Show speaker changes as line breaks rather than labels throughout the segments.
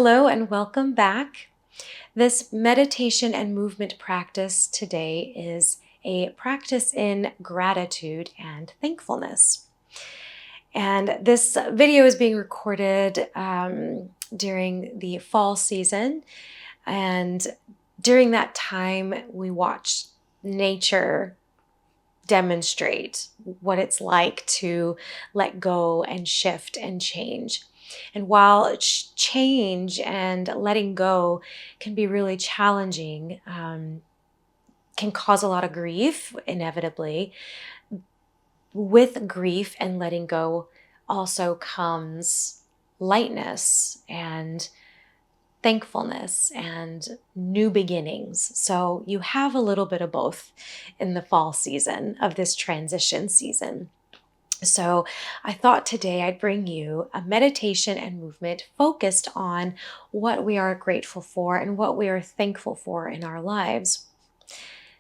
Hello and welcome back. This meditation and movement practice today is a practice in gratitude and thankfulness. And this video is being recorded during the fall season. And during that time, we watch nature demonstrate what it's like to let go and shift and change. And while change and letting go can be really challenging, can cause a lot of grief, inevitably, with grief and letting go also comes lightness and thankfulness and new beginnings. So you have a little bit of both in the fall season of this transition season. So I thought today I'd bring you a meditation and movement focused on what we are grateful for and what we are thankful for in our lives.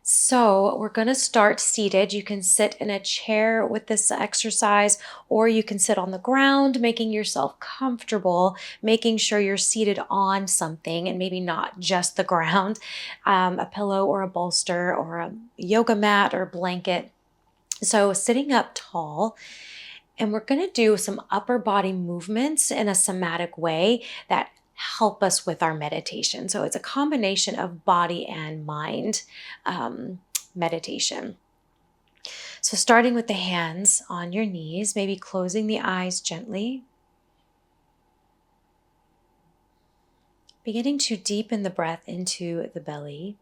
So we're going to start seated. You can sit in a chair with this exercise, or you can sit on the ground, making yourself comfortable, making sure you're seated on something and maybe not just the ground, a pillow or a bolster or a yoga mat or blanket. So sitting up tall, and we're going to do some upper body movements in a somatic way that help us with our meditation. So it's a combination of body and mind meditation. So starting with the hands on your knees, maybe closing the eyes gently. Beginning to deepen the breath into the belly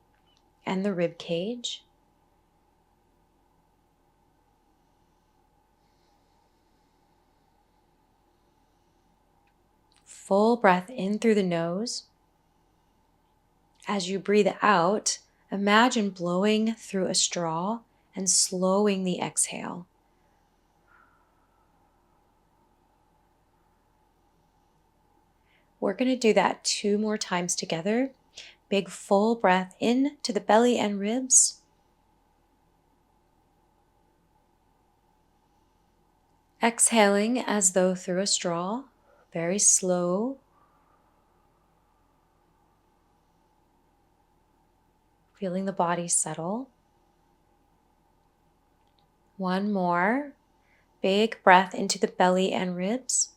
and the rib cage. Full breath in through the nose. As you breathe out, imagine blowing through a straw and slowing the exhale. We're going to do that 2 more times together. Big full breath in to the belly and ribs. Exhaling as though through a straw, very slow. Feeling the body settle. 1 more. Big breath into the belly and ribs.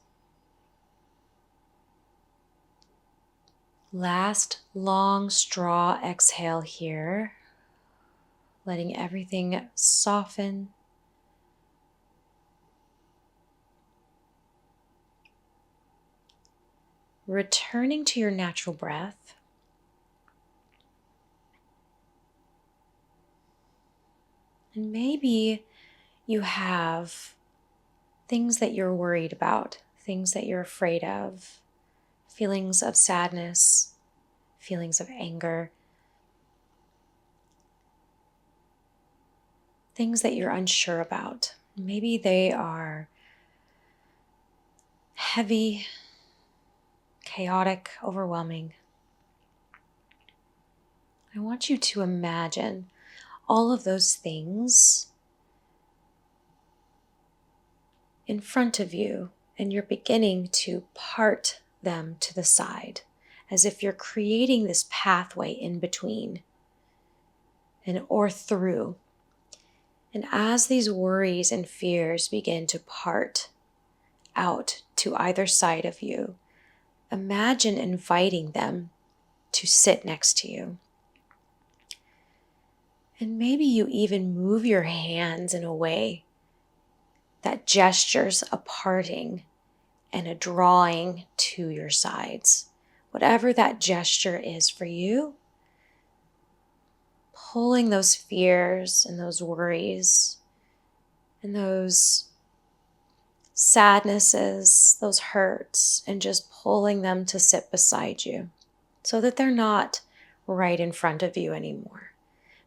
Last long straw exhale here. Letting everything soften. Returning to your natural breath. And maybe you have things that you're worried about, things that you're afraid of, feelings of sadness, feelings of anger, things that you're unsure about. Maybe they are heavy, chaotic, overwhelming. I want you to imagine all of those things in front of you, and you're beginning to part them to the side, as if you're creating this pathway in between and or through. And as these worries and fears begin to part out to either side of you, imagine inviting them to sit next to you. And maybe you even move your hands in a way that gestures a parting and a drawing to your sides. Whatever that gesture is for you, pulling those fears and those worries and those sadnesses, those hurts, and just pulling them to sit beside you so that they're not right in front of you anymore.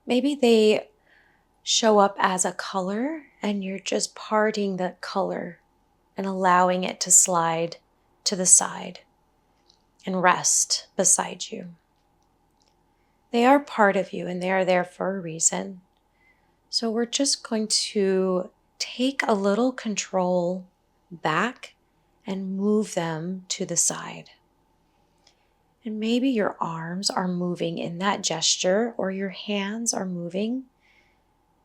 Maybe they show up as a color and you're just parting that color and allowing it to slide to the side and rest beside you. They are part of you and they are there for a reason. So we're just going to take a little control back and move them to the side. And maybe your arms are moving in that gesture, or your hands are moving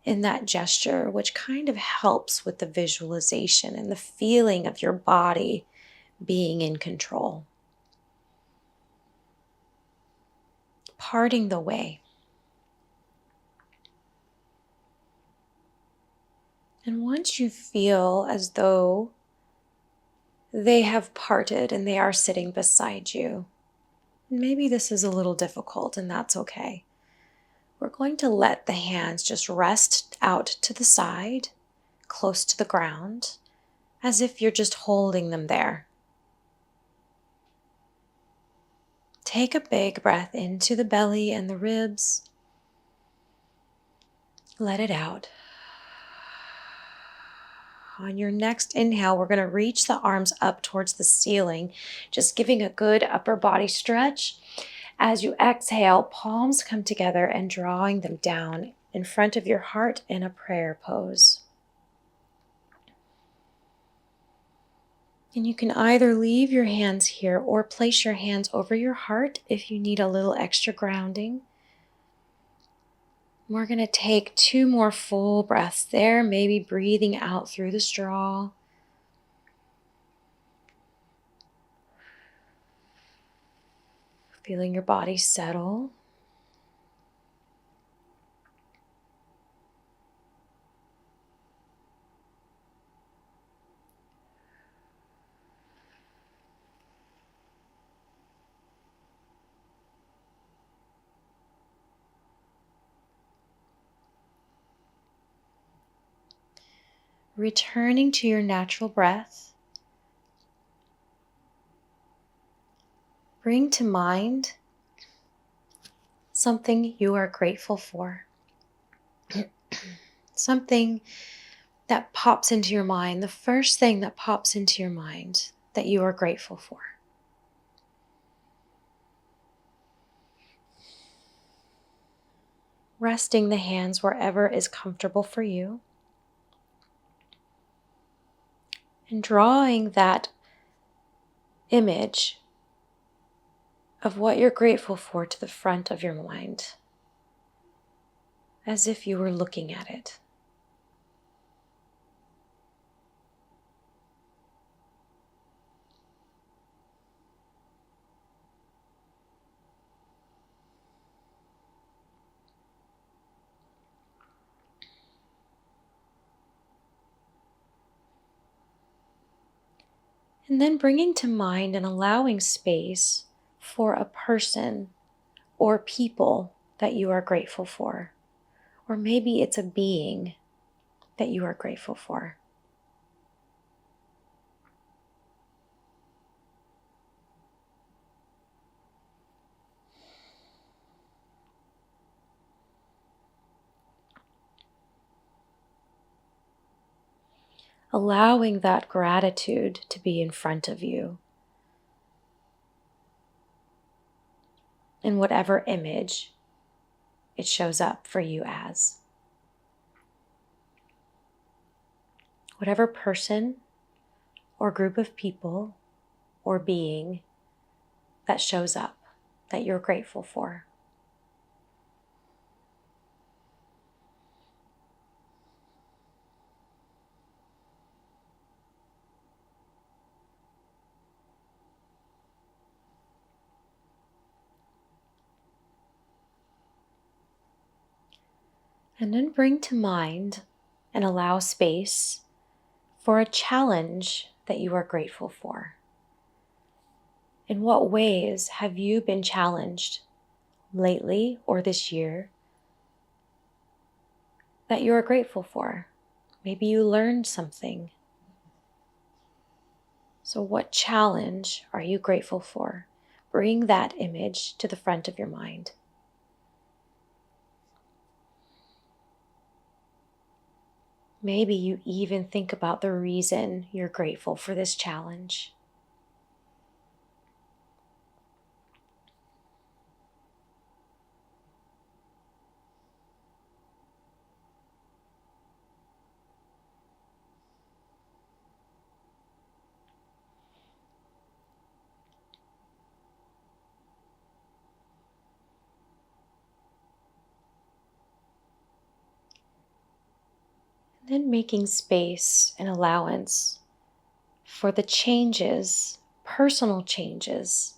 in that gesture, which kind of helps with the visualization and the feeling of your body being in control. Parting the way. And once you feel as though they have parted and they are sitting beside you, maybe this is a little difficult, and that's okay. We're going to let the hands just rest out to the side, close to the ground, as if you're just holding them there. Take a big breath into the belly and the ribs. Let it out. On your next inhale, we're going to reach the arms up towards the ceiling, just giving a good upper body stretch. As you exhale, palms come together and drawing them down in front of your heart in a prayer pose. And you can either leave your hands here or place your hands over your heart if you need a little extra grounding. We're going to take 2 more full breaths there, maybe breathing out through the straw. Feeling your body settle. Returning to your natural breath, bring to mind something you are grateful for. Something that pops into your mind, the first thing that pops into your mind that you are grateful for. Resting the hands wherever is comfortable for you. And drawing that image of what you're grateful for to the front of your mind, as if you were looking at it. And then bringing to mind and allowing space for a person or people that you are grateful for. Or maybe it's a being that you are grateful for. Allowing that gratitude to be in front of you in whatever image it shows up for you as. Whatever person or group of people or being that shows up that you're grateful for. And then bring to mind and allow space for a challenge that you are grateful for. In what ways have you been challenged lately or this year that you are grateful for? Maybe you learned something. So what challenge are you grateful for? Bring that image to the front of your mind. Maybe you even think about the reason you're grateful for this challenge. Then making space and allowance for the changes, personal changes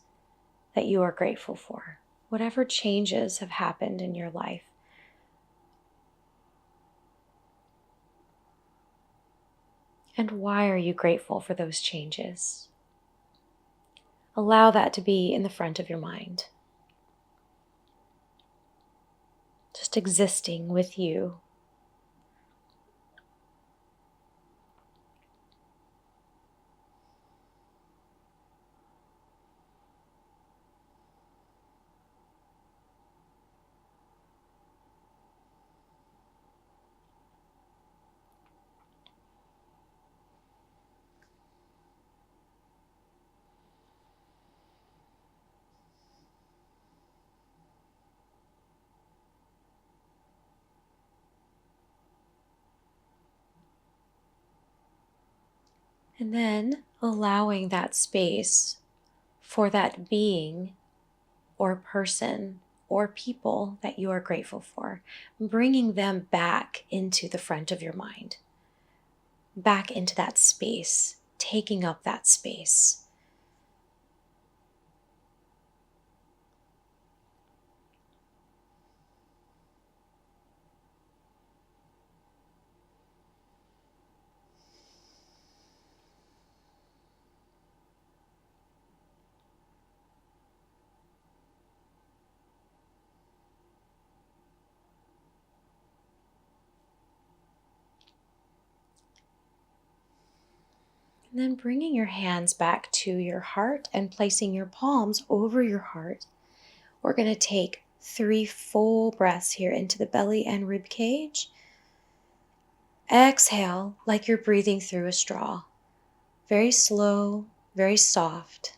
that you are grateful for. Whatever changes have happened in your life. And why are you grateful for those changes? Allow that to be in the front of your mind. Just existing with you. And then allowing that space for that being or person or people that you are grateful for, bringing them back into the front of your mind, back into that space, taking up that space. And then bringing your hands back to your heart and placing your palms over your heart. We're going to take 3 full breaths here into the belly and rib cage. Exhale like you're breathing through a straw. Very slow, very soft.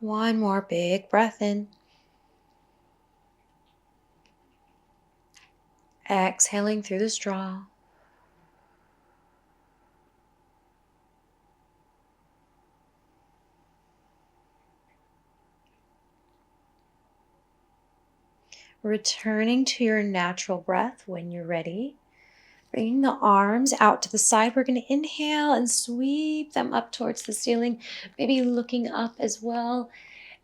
One more big breath in. Exhaling through the straw. Returning to your natural breath when you're ready. Bringing the arms out to the side. We're going to inhale and sweep them up towards the ceiling, maybe looking up as well.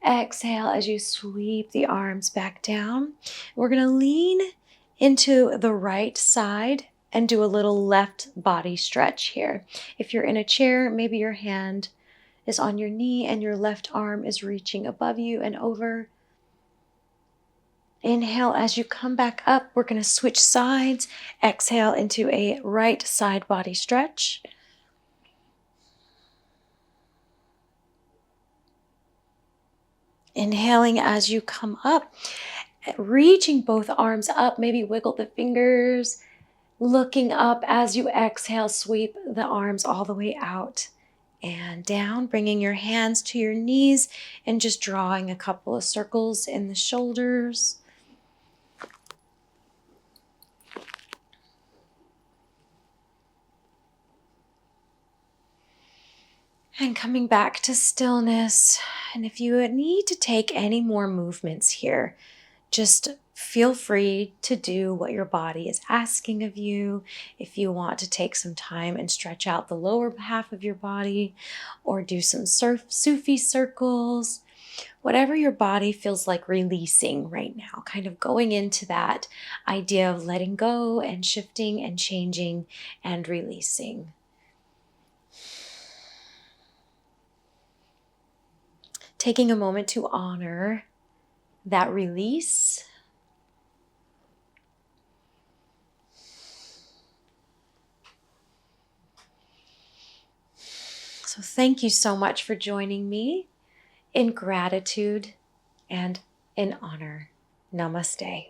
Exhale as you sweep the arms back down. We're going to lean into the right side and do a little left body stretch here. If you're in a chair, maybe your hand is on your knee and your left arm is reaching above you and over. Inhale as you come back up. We're going to switch sides. Exhale into a right side body stretch. Inhaling as you come up, reaching both arms up, maybe wiggle the fingers, looking up as you exhale, sweep the arms all the way out and down, bringing your hands to your knees and just drawing a couple of circles in the shoulders. And coming back to stillness. And if you need to take any more movements here, just feel free to do what your body is asking of you. If you want to take some time and stretch out the lower half of your body or do some Sufi circles, whatever your body feels like releasing right now, kind of going into that idea of letting go and shifting and changing and releasing. Taking a moment to honor that release. So thank you so much for joining me in gratitude and in honor. Namaste.